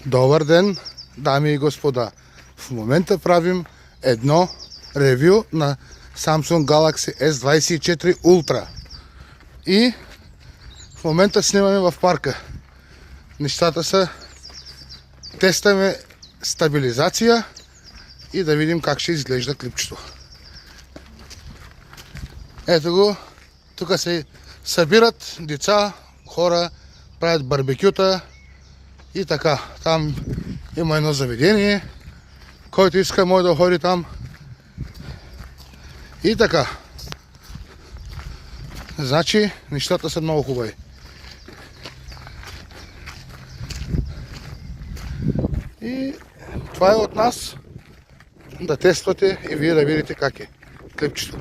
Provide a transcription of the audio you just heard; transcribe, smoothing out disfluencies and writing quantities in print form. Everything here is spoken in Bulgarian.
Добър ден, дами и господа! В момента правим едно ревю на Samsung Galaxy S24 Ultra. И в момента снимаме в парка. Нещата са: тестваме стабилизация и да видим как ще изглежда клипчето. Ето го, тук се събират деца, хора, правят барбекюта и така. Там има едно заведение, който иска може да ходи там. И така. Значи нещата са много хубави. И това е от нас да тествате и вие да видите как е клипчето.